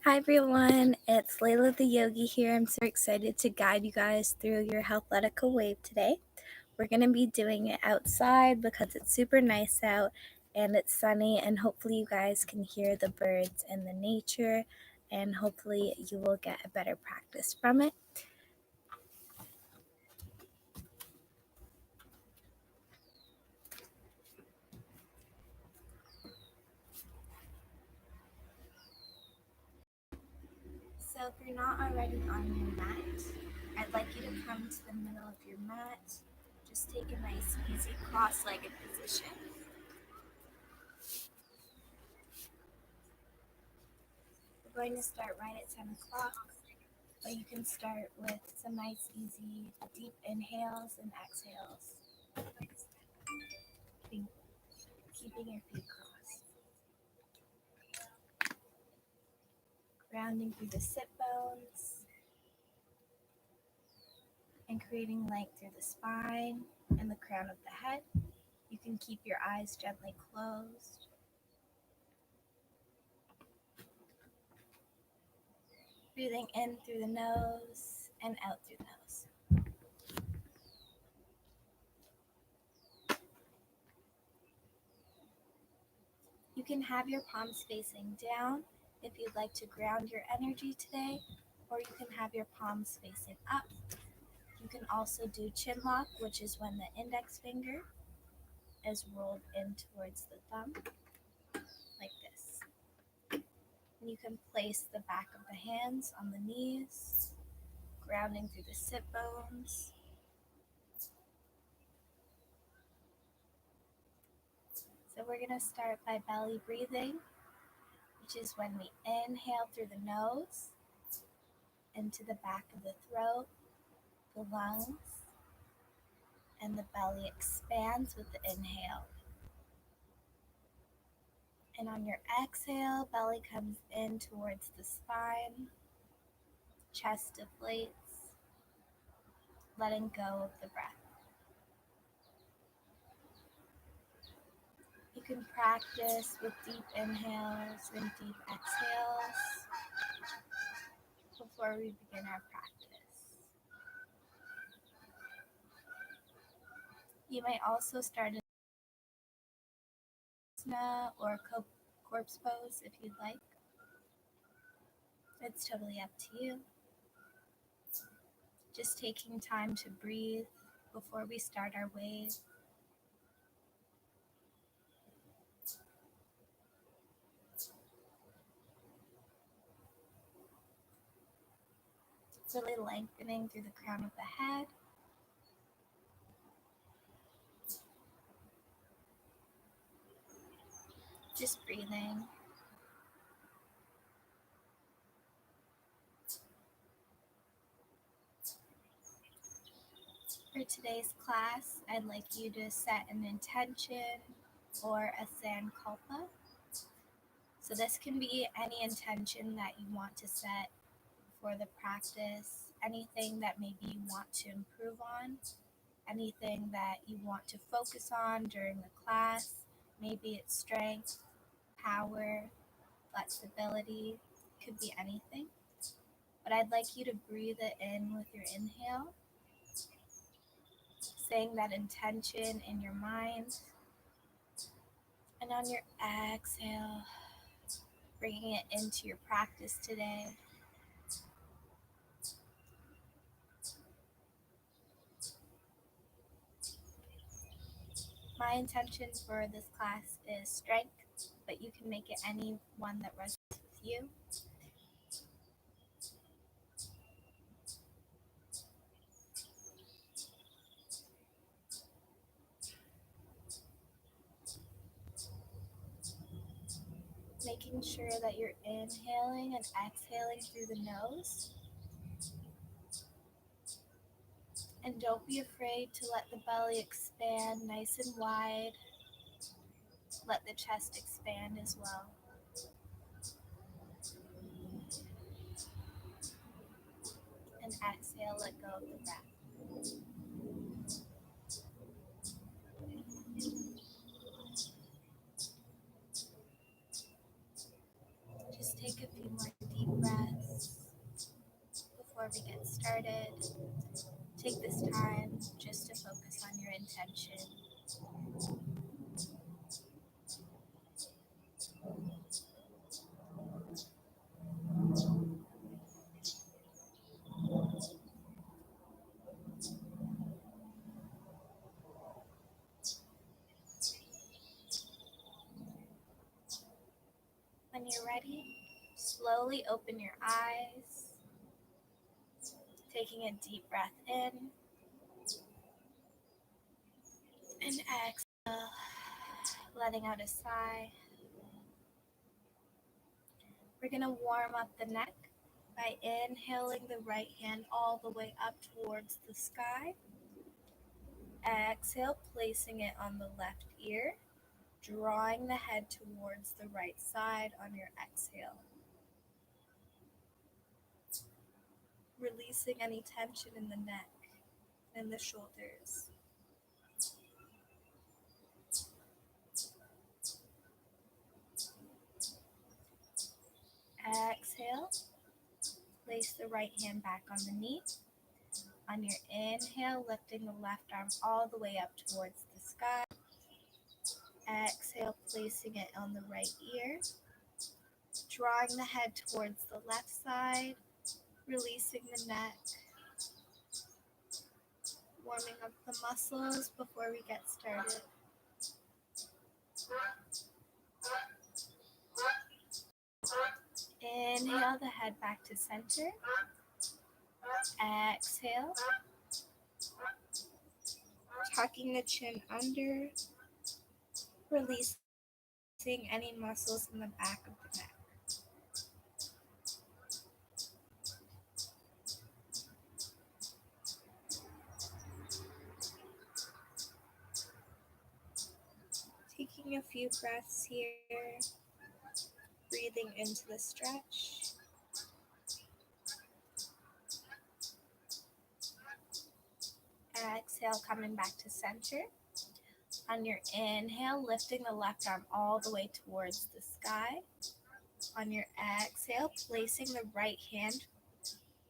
Hi everyone, it's Layla the Yogi here. I'm so excited to guide you guys through your Healthletica Wave today. We're going to be doing it outside because it's super nice out and it's sunny, and hopefully you guys can hear the birds and the nature, and hopefully you will get a better practice from it. So if you're not already on your mat, I'd like you to come to the middle of your mat. Just take a nice easy cross-legged position. We're going to start right at 10 o'clock, but you can start with some nice easy deep inhales and exhales. Keeping your feet crossed. Grounding through the sit bones and creating length through the spine and the crown of the head. You can keep your eyes gently closed. Breathing in through the nose and out through the nose. You can have your palms facing down if you'd like to ground your energy today, or you can have your palms facing up. You can also do chin lock, which is when the index finger is rolled in towards the thumb, like this. And you can place the back of the hands on the knees, grounding through the sit bones. So we're going to start by belly breathing, which is when we inhale through the nose into the back of the throat, the lungs, and the belly expands with the inhale. And on your exhale, belly comes in towards the spine, chest deflates, letting go of the breath. You can practice with deep inhales and deep exhales before we begin our practice. You may also start in asana or corpse pose if you'd like. It's totally up to you. Just taking time to breathe before we start our wave. Really lengthening through the crown of the head. Just breathing. For today's class, I'd like you to set an intention or a sankalpa. So this can be any intention that you want to set for the practice, anything that maybe you want to improve on, anything that you want to focus on during the class. Maybe it's strength, power, flexibility, could be anything. But I'd like you to breathe it in with your inhale, saying that intention in your mind. And on your exhale, bringing it into your practice today. My intention for this class is strength, but you can make it any one that resonates with you. Making sure that you're inhaling and exhaling through the nose. And don't be afraid to let the belly expand nice and wide. Let the chest expand as well. And exhale, let go of the breath. Just take a few more deep intention. When you're ready, slowly open your eyes, taking a deep breath in and exhale, letting out a sigh. We're going to warm up the neck by inhaling the right hand all the way up towards the sky. Exhale, placing it on the left ear, drawing the head towards the right side on your exhale. Releasing any tension in the neck and the shoulders. Exhale, place the right hand back on the knee. On your inhale, lifting the left arm all the way up towards the sky. Exhale, placing it on the right ear. Drawing the head towards the left side, releasing the neck. Warming up the muscles before we get started. Inhale the head back to center. Exhale. Tucking the chin under. Releasing any muscles in the back of the neck. Taking a few breaths here. Breathing into the stretch. Exhale, coming back to center. On your inhale, lifting the left arm all the way towards the sky. On your exhale, placing the right hand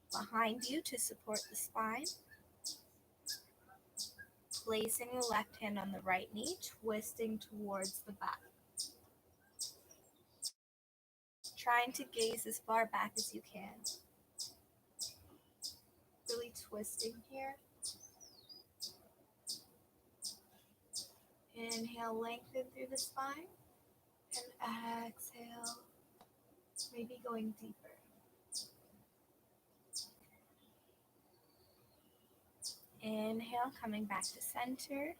behind you to support the spine. Placing the left hand on the right knee, twisting towards the back. Trying to gaze as far back as you can. Really twisting here. Inhale, lengthen through the spine. And exhale, maybe going deeper. Inhale, coming back to center.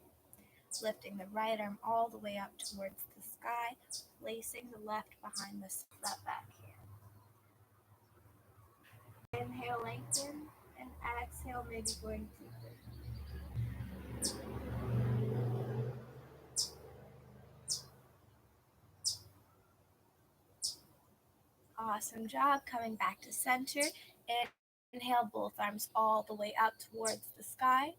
Lifting the right arm all the way up towards the sky. Placing the left behind that back hand. Inhale, lengthen. And exhale, maybe going deeper. Awesome job. Coming back to center. Inhale, both arms all the way up towards the sky.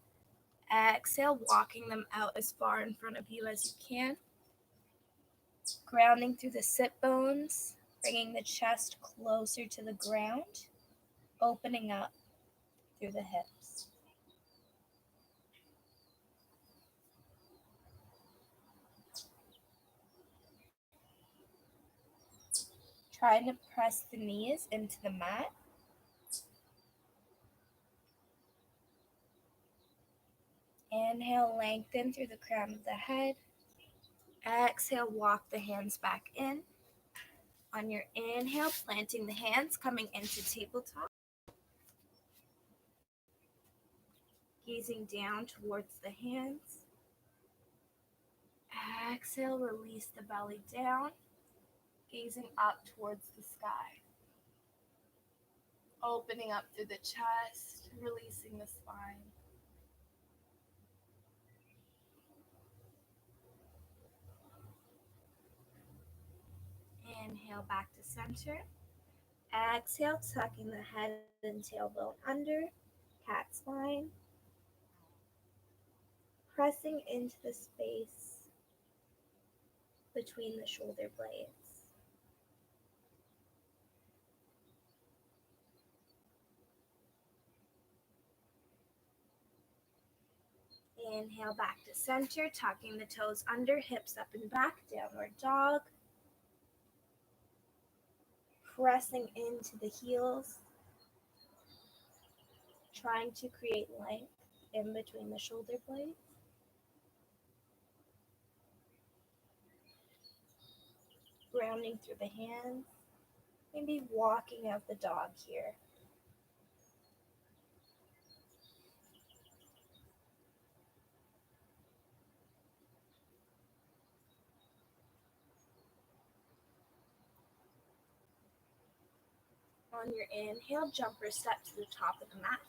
Exhale, walking them out as far in front of you as you can. Grounding through the sit bones, bringing the chest closer to the ground, opening up through the hips. Trying to press the knees into the mat. Inhale, lengthen through the crown of the head. Exhale, walk the hands back in. On your inhale, planting the hands, coming into tabletop. Gazing down towards the hands. Exhale, release the belly down. Gazing up towards the sky. Opening up through the chest, releasing the spine. Inhale back to center. Exhale, tucking the head and tailbone under, cat spine. Pressing into the space between the shoulder blades. Inhale back to center, tucking the toes under, hips up and back, downward dog. Pressing into the heels, trying to create length in between the shoulder blades. Grounding through the hands, maybe walking out the dog here. On your inhale, jumper step to the top of the mat.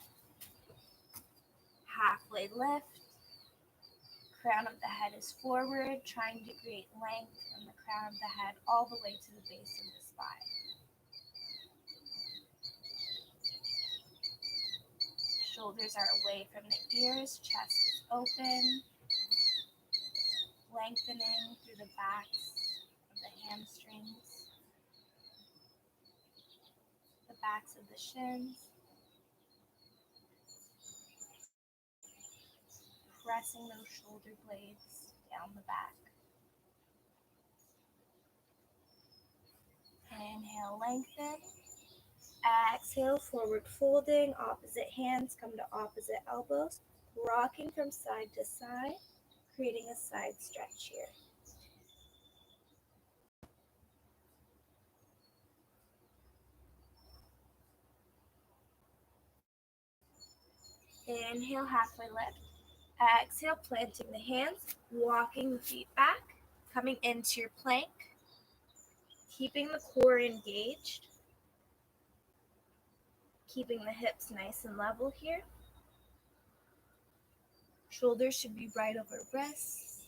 Halfway lift. Crown of the head is forward, trying to create length from the crown of the head all the way to the base of the spine. Shoulders are away from the ears, chest is open, lengthening through the backs of the hamstrings, the backs of the shins, pressing those shoulder blades down the back. Inhale, lengthen. Exhale, forward folding, opposite hands come to opposite elbows, rocking from side to side, creating a side stretch here. Inhale, halfway lift. Exhale, planting the hands, walking the feet back, coming into your plank, keeping the core engaged, keeping the hips nice and level here. Shoulders should be right over wrists.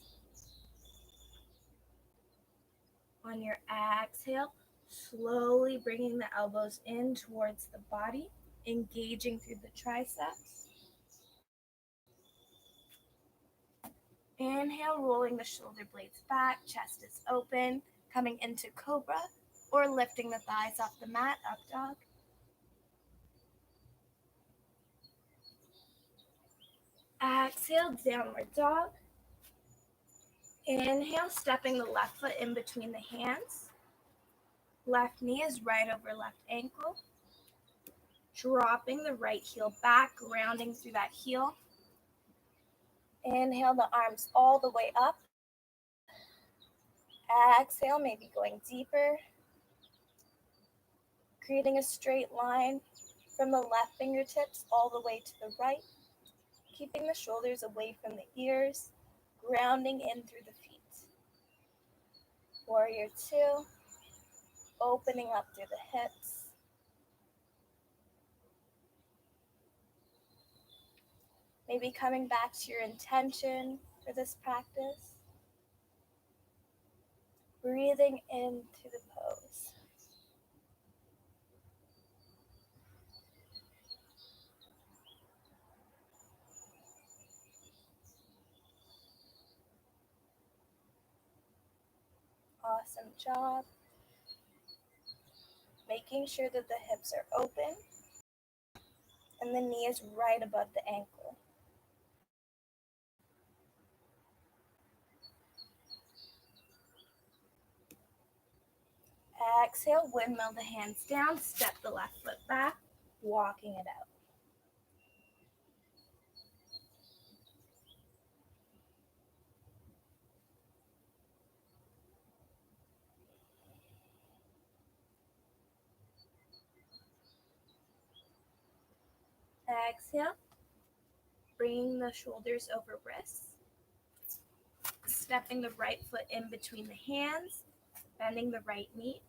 On your exhale, slowly bringing the elbows in towards the body, engaging through the triceps. Inhale, rolling the shoulder blades back, chest is open, coming into cobra, or lifting the thighs off the mat, up dog. Exhale, downward dog. Inhale, stepping the left foot in between the hands. Left knee is right over left ankle. Dropping the right heel back, grounding through that heel. Inhale the arms all the way up. Exhale, maybe going deeper. Creating a straight line from the left fingertips all the way to the right. Keeping the shoulders away from the ears. Grounding in through the feet. Warrior 2. Opening up through the hips. Maybe coming back to your intention for this practice. Breathing into the pose. Awesome job. Making sure that the hips are open and the knee is right above the ankle. Exhale, windmill the hands down, step the left foot back, walking it out. Exhale, bringing the shoulders over wrists, stepping the right foot in between the hands, bending the right knee,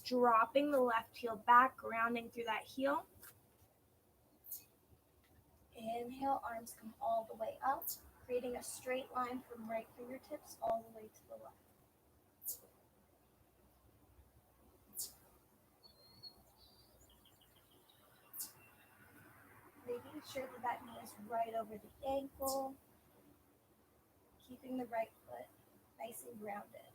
dropping the left heel back, grounding through that heel. Inhale, arms come all the way up, creating a straight line from right fingertips all the way to the left. Making sure that that knee is right over the ankle, keeping the right foot nice and grounded.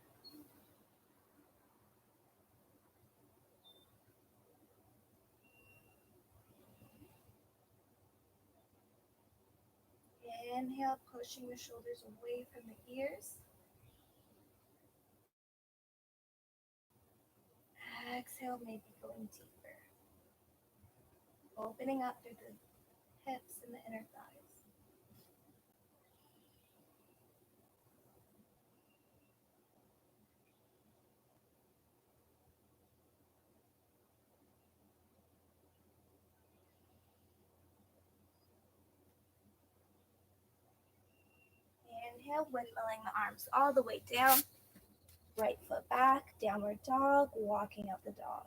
Inhale, pushing the shoulders away from the ears. Exhale, maybe going deeper. Opening up through the hips and the inner thighs. Inhale, windmilling the arms all the way down. Right foot back, downward dog, walking out the dog.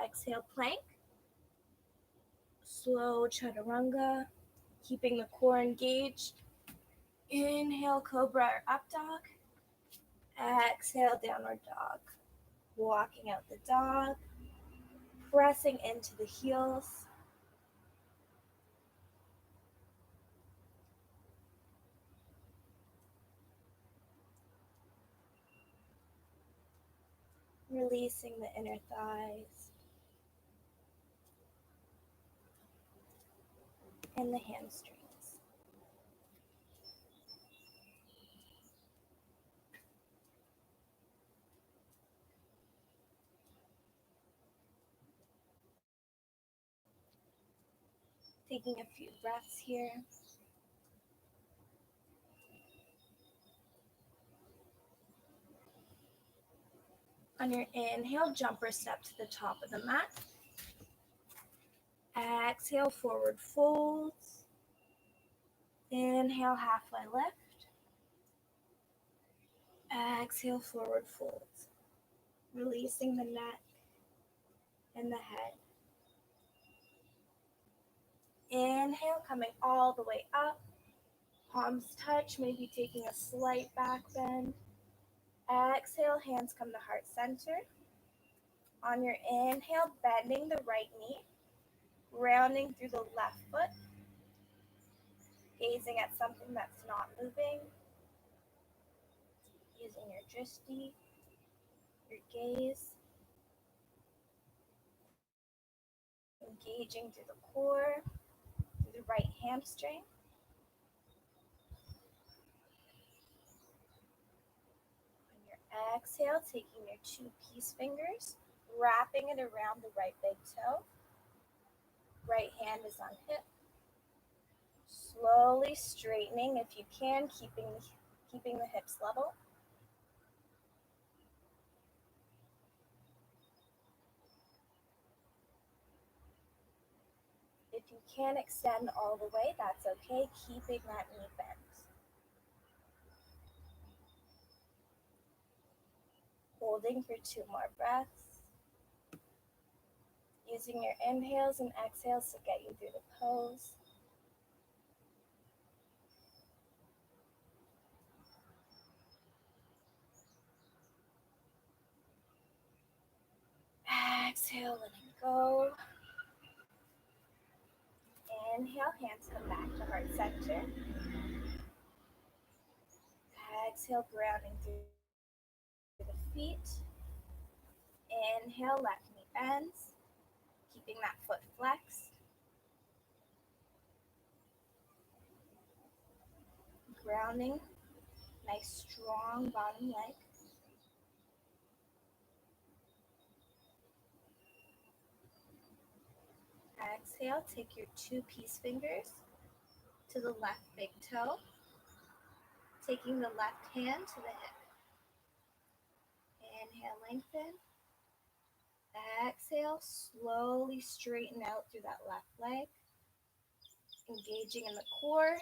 Exhale, plank. Slow chaturanga, keeping the core engaged. Inhale, cobra or up dog. Exhale, downward dog. Walking out the dog. Pressing into the heels. Releasing the inner thighs and the hamstrings. Taking a few breaths here. On your inhale, jumper step to the top of the mat. Exhale, forward folds. Inhale, halfway lift. Exhale, forward folds. Releasing the neck and the head. Inhale, coming all the way up. Palms touch, maybe taking a slight back bend. Exhale, hands come to heart center. On your inhale, bending the right knee, rounding through the left foot, gazing at something that's not moving, using your drishti, your gaze, engaging through the core, through the right hamstring. On your exhale, taking your two peace fingers, wrapping it around the right big toe. Right hand is on hip. Slowly straightening if you can, keeping the hips level. If you can't extend all the way, that's okay, keeping that knee bent. Holding for 2 more breaths. Using your inhales and exhales to get you through the pose. Exhale, letting go. Inhale, hands come back to heart center. Exhale, grounding through the feet. Inhale, left knee bends, keeping that foot flexed. Grounding, nice strong bottom leg. Exhale, take your two peace fingers to the left big toe, taking the left hand to the hip. Inhale, lengthen. Exhale, slowly straighten out through that left leg, engaging in the core,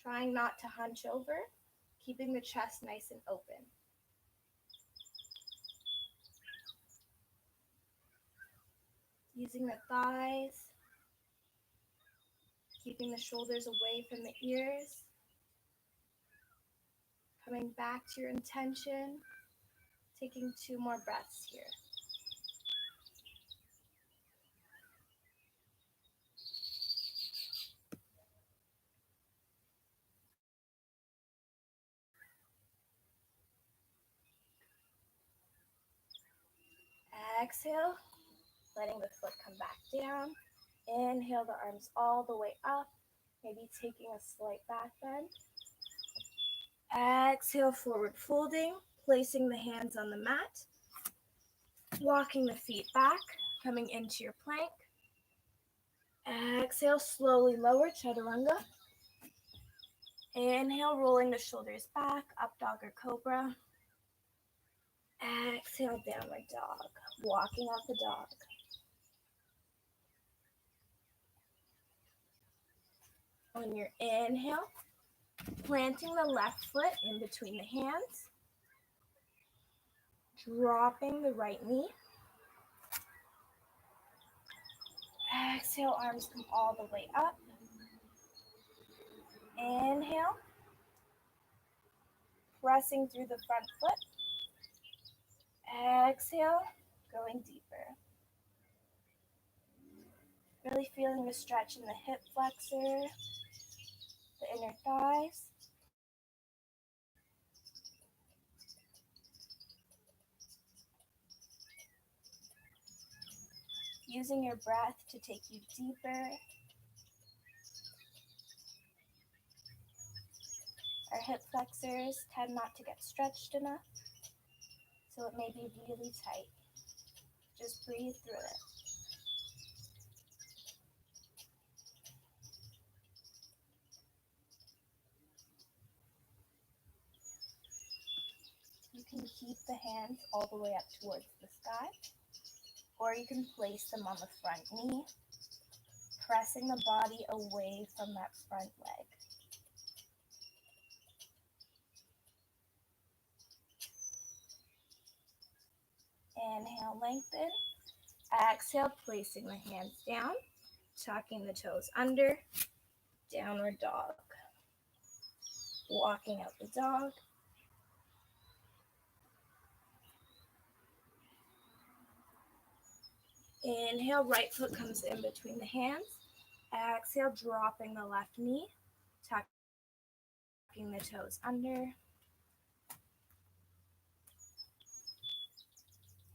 trying not to hunch over, keeping the chest nice and open. Using the thighs, keeping the shoulders away from the ears, coming back to your intention, taking 2 more breaths here. Exhale, letting the foot come back down. Inhale the arms all the way up, maybe taking a slight back bend. Exhale, forward folding, placing the hands on the mat, walking the feet back, coming into your plank. Exhale, slowly lower, chaturanga. Inhale, rolling the shoulders back, up dog or cobra. Exhale, downward dog, walking out the dog. On your inhale, planting the left foot in between the hands, dropping the right knee. Exhale, arms come all the way up. Inhale, pressing through the front foot. Exhale, going deeper. Really feeling the stretch in the hip flexor, the inner thighs. Using your breath to take you deeper. Our hip flexors tend not to get stretched enough, so it may be really tight. Just breathe through it. You can keep the hands all the way up towards the sky, or you can place them on the front knee, pressing the body away from that front leg. Inhale, lengthen. Exhale, placing the hands down, tucking the toes under, downward dog. Walking out the dog. Inhale, right foot comes in between the hands. Exhale, dropping the left knee, tucking the toes under.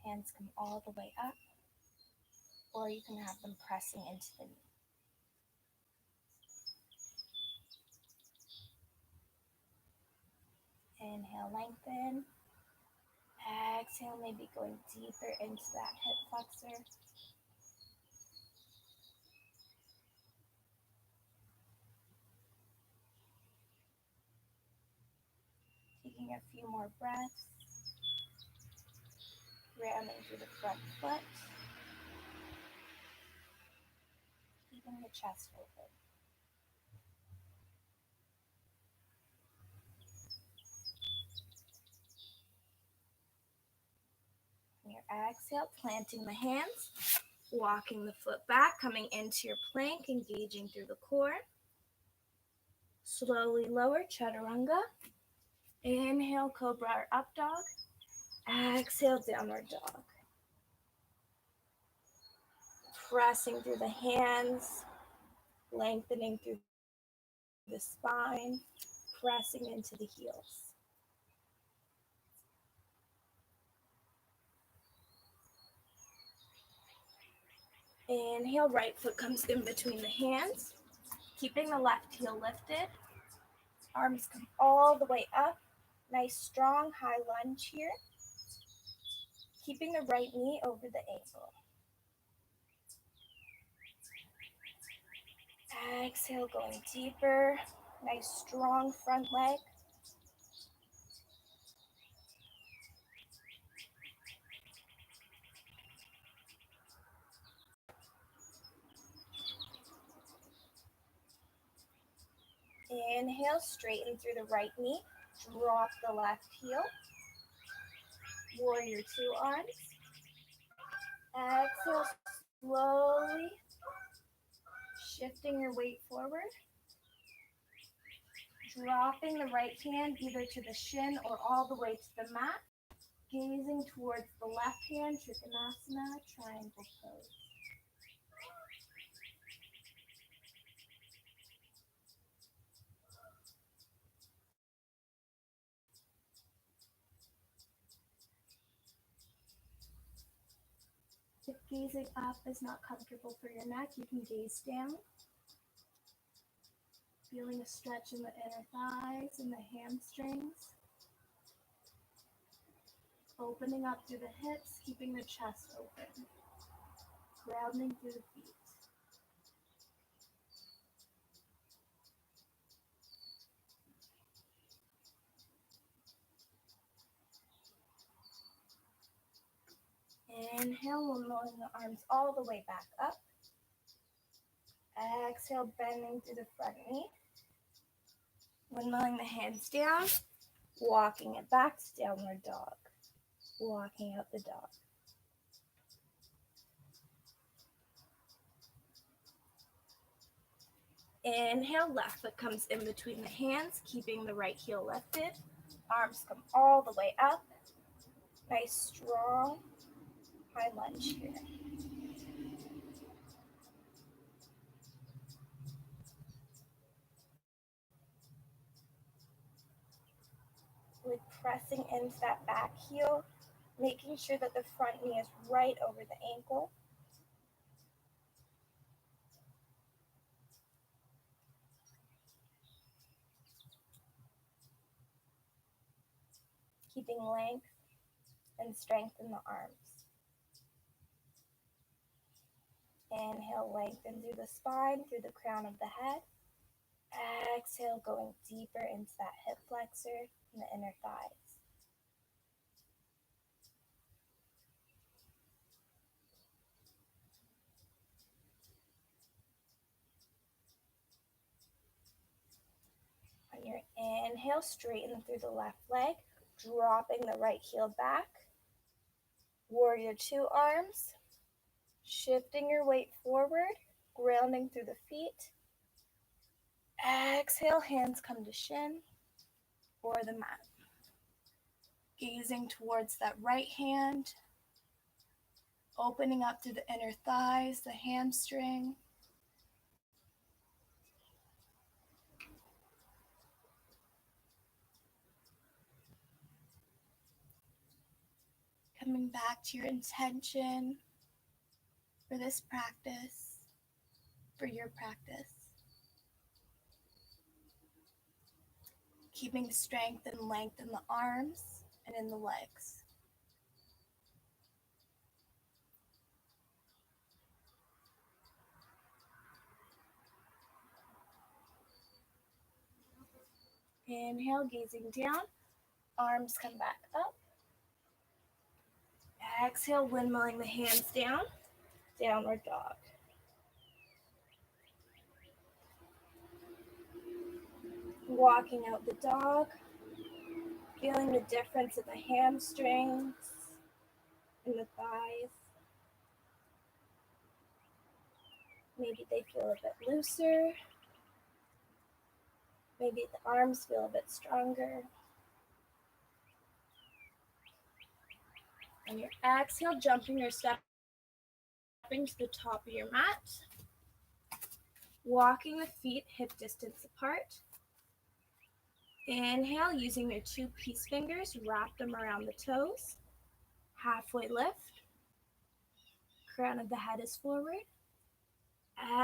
Hands come all the way up, or you can have them pressing into the knee. Inhale, lengthen. Exhale, maybe going deeper into that hip flexor. Taking a few more breaths. Rounding through the front foot. Keeping the chest open. On your exhale, planting the hands, walking the foot back, coming into your plank, engaging through the core. Slowly lower, chaturanga. Inhale, cobra or up dog. Exhale, downward dog. Pressing through the hands, lengthening through the spine, pressing into the heels. Inhale, right foot comes in between the hands, keeping the left heel lifted. Arms come all the way up. Nice strong high lunge here. Keeping the right knee over the ankle. Exhale, going deeper. Nice strong front leg. Inhale, straighten through the right knee. Drop the left heel. Warrior two arms. Exhale, slowly shifting your weight forward. Dropping the right hand either to the shin or all the way to the mat. Gazing towards the left hand, Trikonasana, triangle pose. If gazing up is not comfortable for your neck, you can gaze down, feeling a stretch in the inner thighs and the hamstrings, opening up through the hips, keeping the chest open, grounding through the feet. Inhale, rolling the arms all the way back up. Exhale, bending through the front knee. Windmilling the hands down, walking it back to downward dog. Walking out the dog. Inhale, left foot comes in between the hands, keeping the right heel lifted. Arms come all the way up. Nice, strong, high lunge here. Really pressing into that back heel, making sure that the front knee is right over the ankle. Keeping length and strength in the arms. Inhale, lengthen through the spine, through the crown of the head. Exhale, going deeper into that hip flexor and the inner thighs. On your inhale, straighten through the left leg, dropping the right heel back. Warrior two arms, shifting your weight forward, grounding through the feet. Exhale, hands come to shin or the mat. Gazing towards that right hand, opening up through the inner thighs, the hamstring. Coming back to your intention for this practice, for your practice. Keeping strength and length in the arms and in the legs. Inhale, gazing down, arms come back up. Exhale, windmilling the hands down, downward dog. Walking out the dog, feeling the difference in the hamstrings and the thighs. Maybe they feel a bit looser. Maybe the arms feel a bit stronger. On your exhale, jumping or stepping to the top of your mat. Walking the feet hip distance apart. Inhale, using your two peace fingers, wrap them around the toes. Halfway lift. Crown of the head is forward.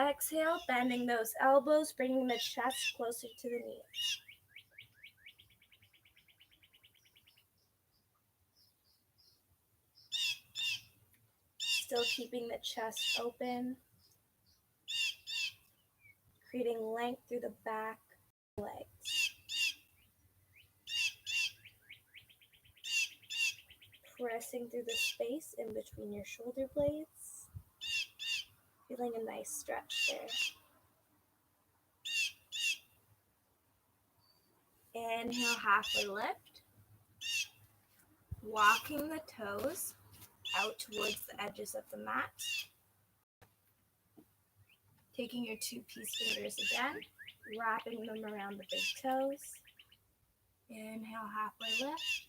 Exhale, bending those elbows, bringing the chest closer to the knees. Still keeping the chest open, creating length through the back legs. Pressing through the space in between your shoulder blades. Feeling a nice stretch there. Inhale, halfway lift. Walking the toes out towards the edges of the mat. Taking your two peace fingers again, wrapping them around the big toes. Inhale, halfway lift.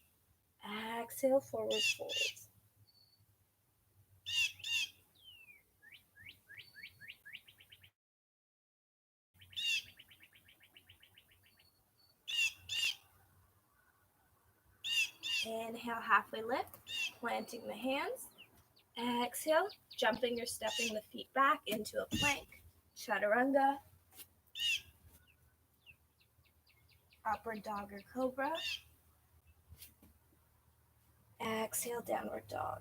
Exhale, forward fold. Inhale, halfway lift, planting the hands. Exhale, jumping or stepping the feet back into a plank. Chaturanga. Upward dog or cobra. Exhale, downward dog.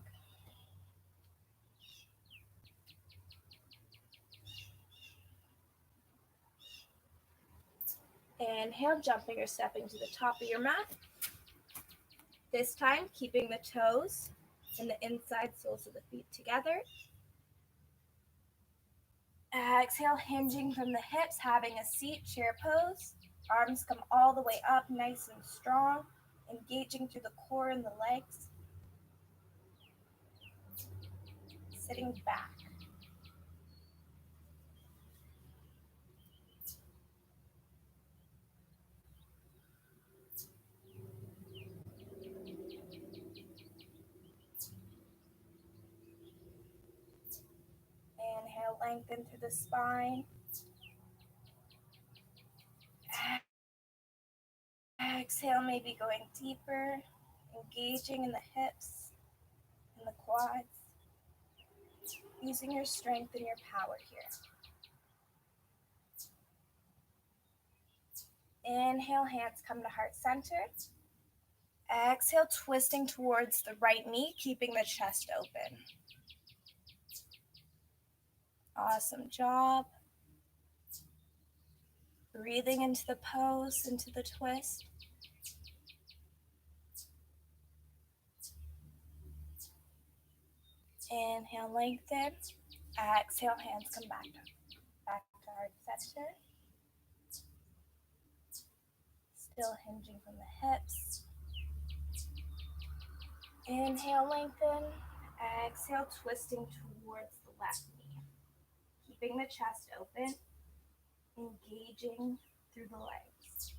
Inhale, jumping or stepping to the top of your mat. This time, keeping the toes and the inside soles of the feet together. Exhale, hinging from the hips, having a seat, chair pose. Arms come all the way up, nice and strong, engaging through the core and the legs. Sitting back. Inhale, lengthen through the spine. Exhale, maybe going deeper, engaging in the hips and the quads, using your strength and your power here. Inhale, hands come to heart center. Exhale, twisting towards the right knee, keeping the chest open. Awesome job. Breathing into the pose, into the twist. Inhale, lengthen. Exhale, hands come back to heart center. Still hinging from the hips. Inhale, lengthen. Exhale, twisting towards the left knee. Keeping the chest open, engaging through the legs.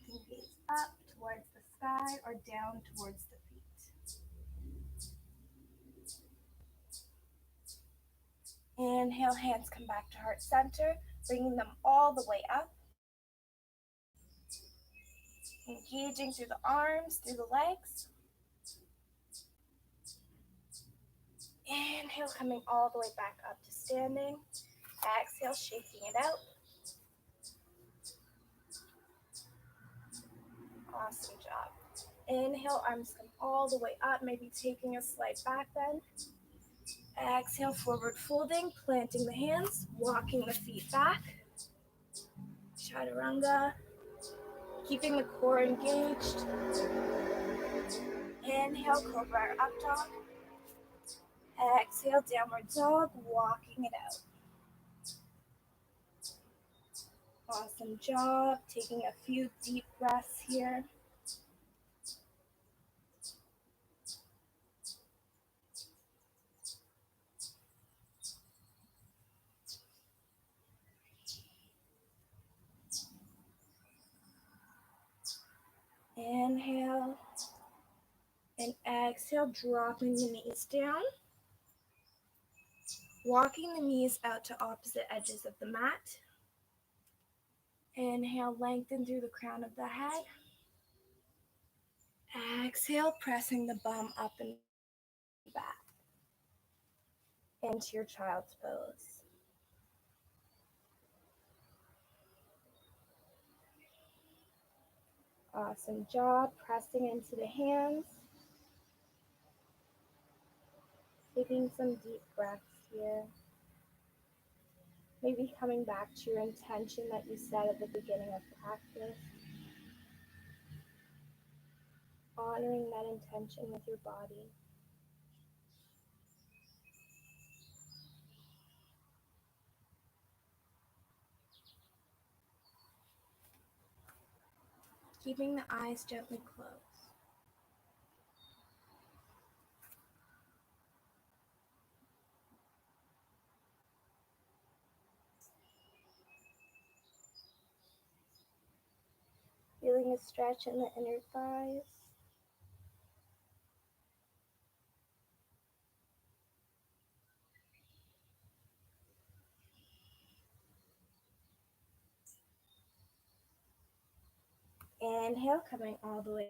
You can gaze up towards the sky or down towards the feet. Inhale, hands come back to heart center, bringing them all the way up. Engaging through the arms, through the legs. Inhale, coming all the way back up to standing. Exhale, shaking it out. Awesome job. Inhale, arms come all the way up, maybe taking a slight back bend. Exhale, forward folding, planting the hands, walking the feet back. Chaturanga. Keeping the core engaged. Inhale, cobra or up dog. Exhale, downward dog, walking it out. Awesome job. Taking a few deep breaths here. Inhale and exhale, dropping the knees down. Walking the knees out to opposite edges of the mat. Inhale, lengthen through the crown of the head. Exhale, pressing the bum up and back into your child's pose. Awesome job, pressing into the hands. Taking some deep breaths here. Maybe coming back to your intention that you set at the beginning of practice. Honoring that intention with your body. Keeping the eyes gently closed. Feeling a stretch in the inner thighs. Inhale, coming all the way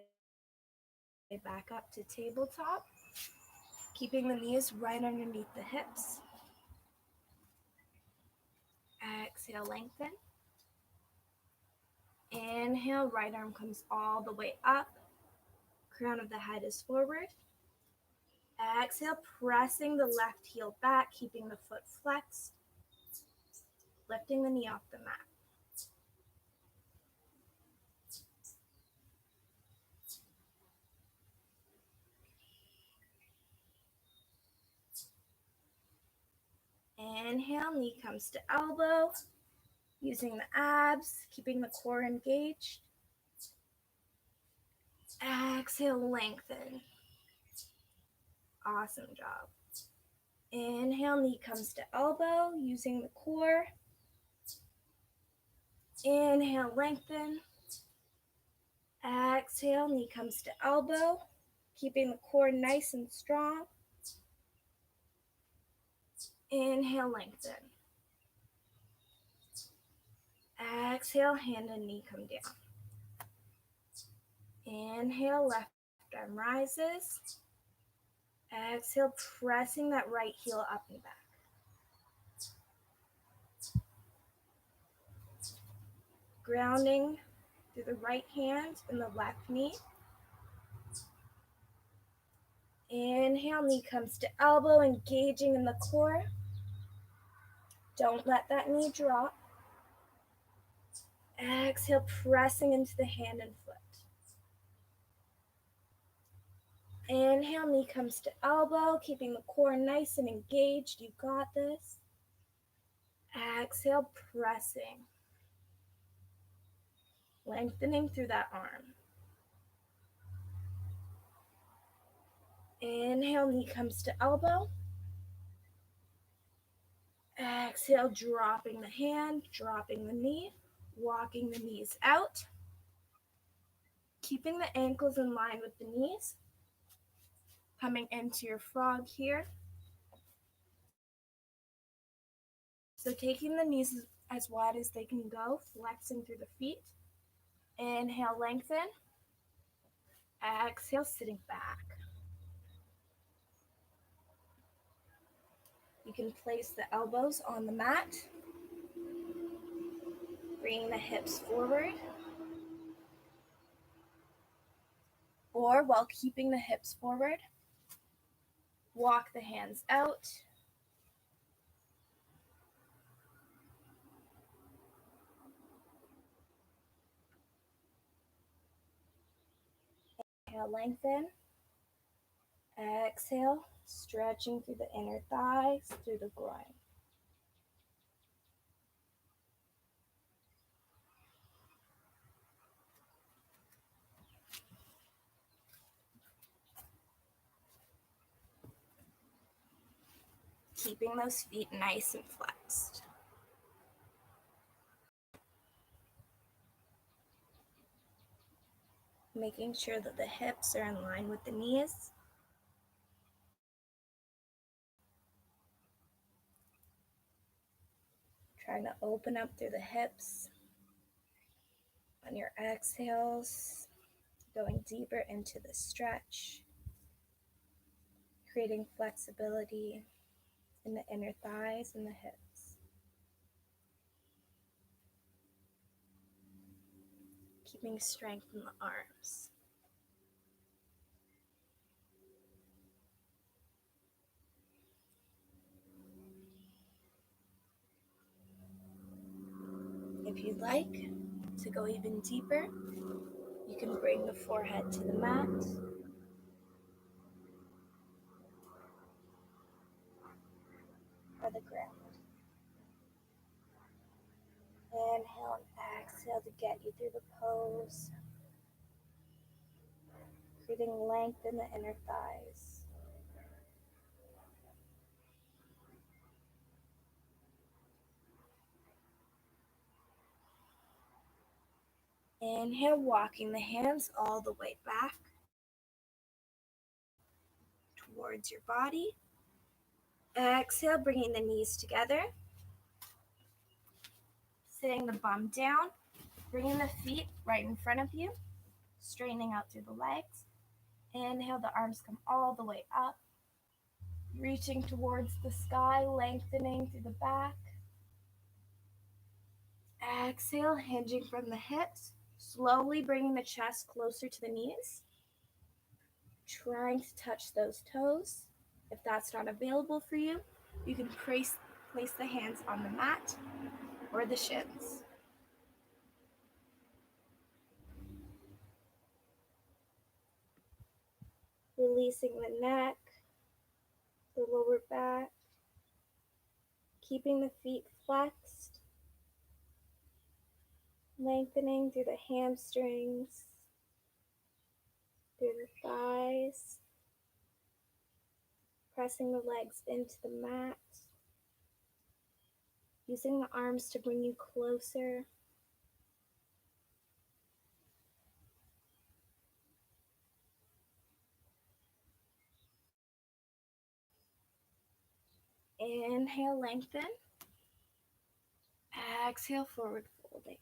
Back up to tabletop, keeping the knees right underneath the hips. Exhale, lengthen. Inhale, right arm comes all the way up. Crown of the head is forward. Exhale, pressing the left heel back, keeping the foot flexed. Lifting the knee off the mat. Inhale, knee comes to elbow. Using the abs, keeping the core engaged. Exhale, lengthen. Awesome job. Inhale, knee comes to elbow, using the core. Inhale, lengthen. Exhale, knee comes to elbow, keeping the core nice and strong. Inhale, lengthen. Exhale, hand and knee come down. Inhale, left arm rises. Exhale, pressing that right heel up and back. Grounding through the right hand and the left knee. Inhale, knee comes to elbow, engaging in the core. Don't let that knee drop. Exhale, pressing into the hand and foot. Inhale, knee comes to elbow, keeping the core nice and engaged. You got this. Exhale, pressing. Lengthening through that arm. Inhale, knee comes to elbow. Exhale, dropping the hand, dropping the knee, walking the knees out. Keeping the ankles in line with the knees. Coming into your frog here. So taking the knees as wide as they can go, flexing through the feet. Inhale, lengthen. Exhale, sitting back. You can place the elbows on the mat, bringing the hips forward, or while keeping the hips forward, walk the hands out. Inhale, lengthen. Exhale, stretching through the inner thighs, through the groin. Keeping those feet nice and flexed. Making sure that the hips are in line with the knees. Trying to open up through the hips. On your exhales, going deeper into the stretch, creating flexibility in the inner thighs and the hips. Keeping strength in the arms. If you'd like to go even deeper, you can bring the forehead to the mat. Or the ground. Inhale and exhale to get you through the pose. Creating length in the inner thighs. Inhale, walking the hands all the way back towards your body. Exhale, bringing the knees together. Sitting the bum down, bringing the feet right in front of you, straightening out through the legs. Inhale, the arms come all the way up, reaching towards the sky, lengthening through the back. Exhale, hinging from the hips, slowly bringing the chest closer to the knees, trying to touch those toes. If that's not available for you, you can place the hands on the mat or the shins. Releasing the neck, the lower back, keeping the feet flexed, lengthening through the hamstrings, through the thighs, pressing the legs into the mat, using the arms to bring you closer. Inhale, lengthen. Exhale, forward folding.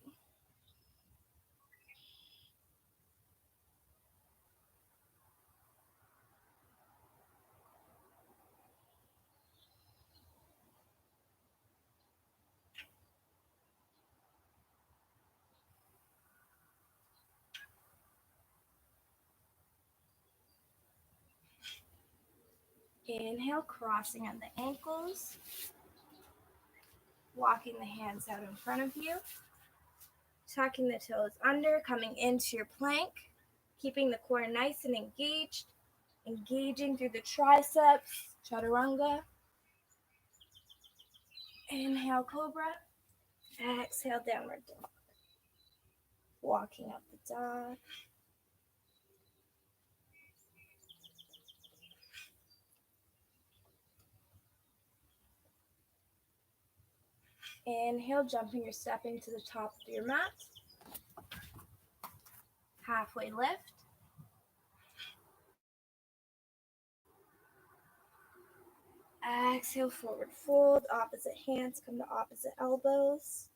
Inhale, crossing on the ankles, walking the hands out in front of you, tucking the toes under, coming into your plank, keeping the core nice and engaged, engaging through the triceps, chaturanga. Inhale, cobra. Exhale, downward dog. Walking up the dog. Inhale, jumping or stepping to the top of your mat. Halfway lift. Exhale, forward fold. Opposite hands come to opposite elbows.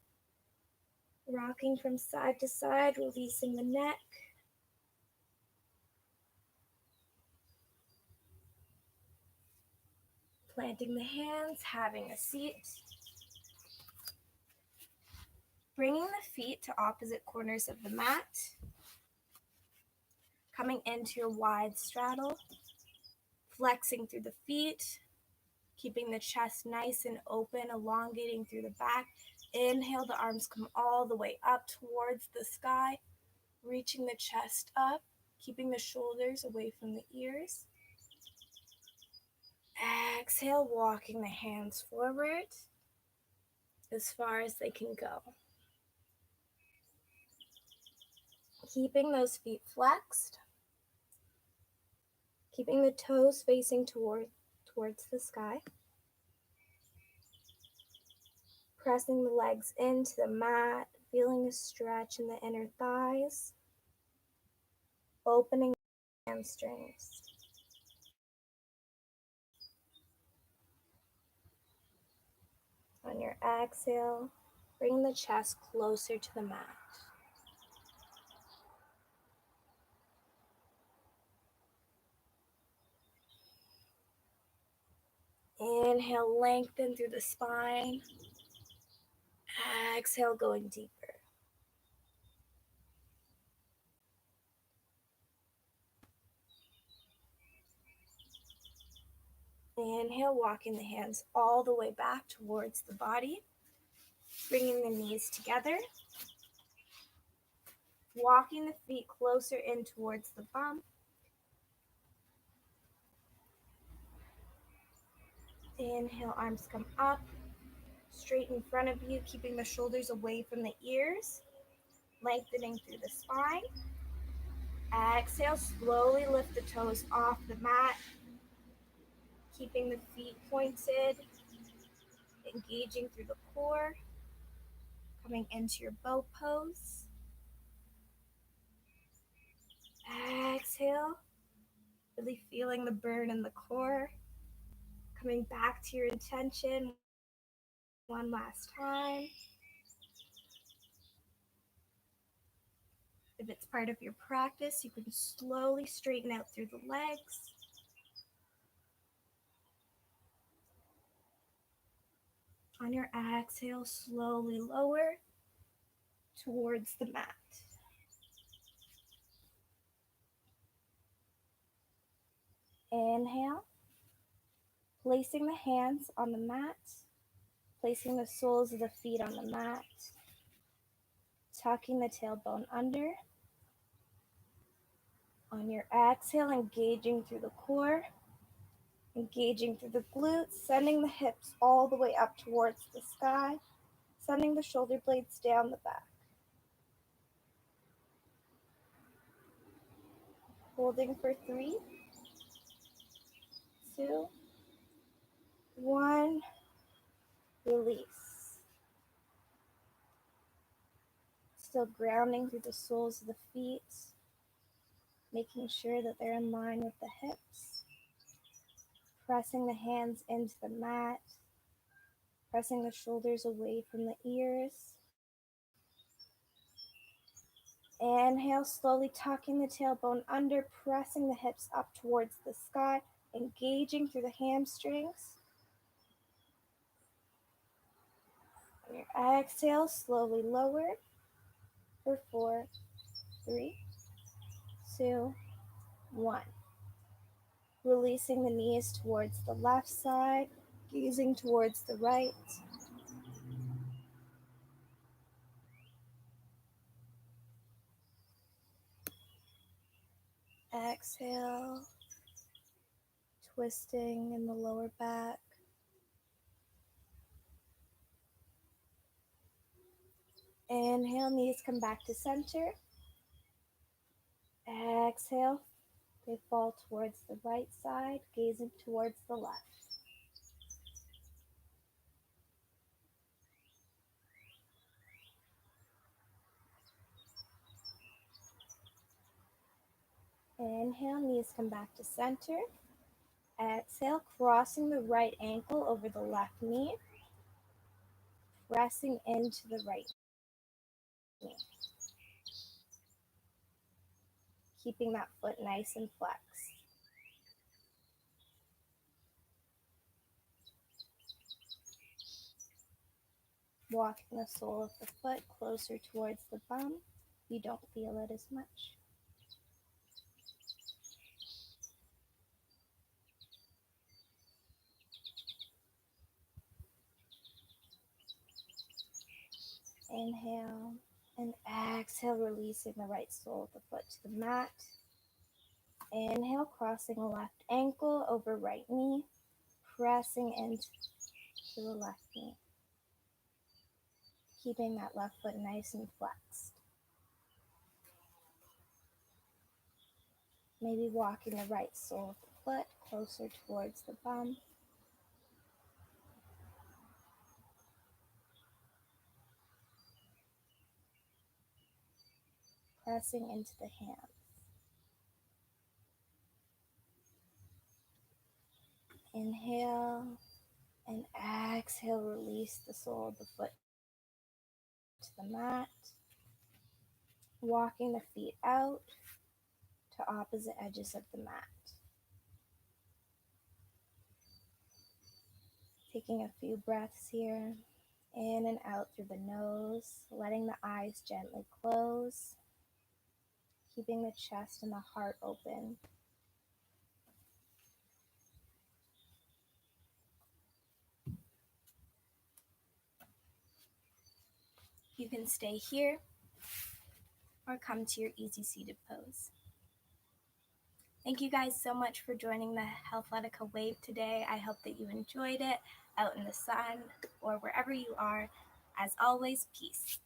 Rocking from side to side, releasing the neck. Planting the hands, having a seat. Bringing the feet to opposite corners of the mat. Coming into your wide straddle. Flexing through the feet. Keeping the chest nice and open, elongating through the back. Inhale, the arms come all the way up towards the sky. Reaching the chest up. Keeping the shoulders away from the ears. Exhale, walking the hands forward as far as they can go. Keeping those feet flexed. Keeping the toes facing towards the sky. Pressing the legs into the mat, feeling a stretch in the inner thighs. Opening the hamstrings. On your exhale, bring the chest closer to the mat. Inhale, lengthen through the spine. Exhale, going deeper. Inhale, walking the hands all the way back towards the body. Bringing the knees together. Walking the feet closer in towards the bum. Inhale, arms come up, straight in front of you, keeping the shoulders away from the ears, lengthening through the spine. Exhale, slowly lift the toes off the mat, keeping the feet pointed, engaging through the core, coming into your bow pose. Exhale, really feeling the burn in the core, coming back to your intention one last time. If it's part of your practice, you can slowly straighten out through the legs. On your exhale, slowly lower towards the mat. Inhale, placing the hands on the mat, placing the soles of the feet on the mat, tucking the tailbone under. On your exhale, engaging through the core, engaging through the glutes, sending the hips all the way up towards the sky, sending the shoulder blades down the back. Holding for 3, 2, 1, release. Still grounding through the soles of the feet, making sure that they're in line with the hips. Pressing the hands into the mat, pressing the shoulders away from the ears. Inhale, slowly tucking the tailbone under, pressing the hips up towards the sky, engaging through the hamstrings. On your exhale, slowly lower for 4, 3, 2, 1. Releasing the knees towards the left side, gazing towards the right. Exhale, twisting in the lower back. Inhale, knees come back to center. Exhale, they fall towards the right side, gazing towards the left. Inhale, knees come back to center. Exhale, crossing the right ankle over the left knee, pressing into the right knee. Keeping that foot nice and flexed. Walking the sole of the foot closer towards the bum. You don't feel it as much. Inhale and exhale, releasing the right sole of the foot to the mat. Inhale, crossing the left ankle over right knee, pressing into the left knee. Keeping that left foot nice and flexed. Maybe walking the right sole of the foot closer towards the bum. Pressing into the hands. Inhale and exhale, release the sole of the foot to the mat. Walking the feet out to opposite edges of the mat. Taking a few breaths here, in and out through the nose, letting the eyes gently close, keeping the chest and the heart open. You can stay here or come to your easy seated pose. Thank you guys so much for joining the Healthletica Wave today. I hope that you enjoyed it out in the sun or wherever you are. As always, peace.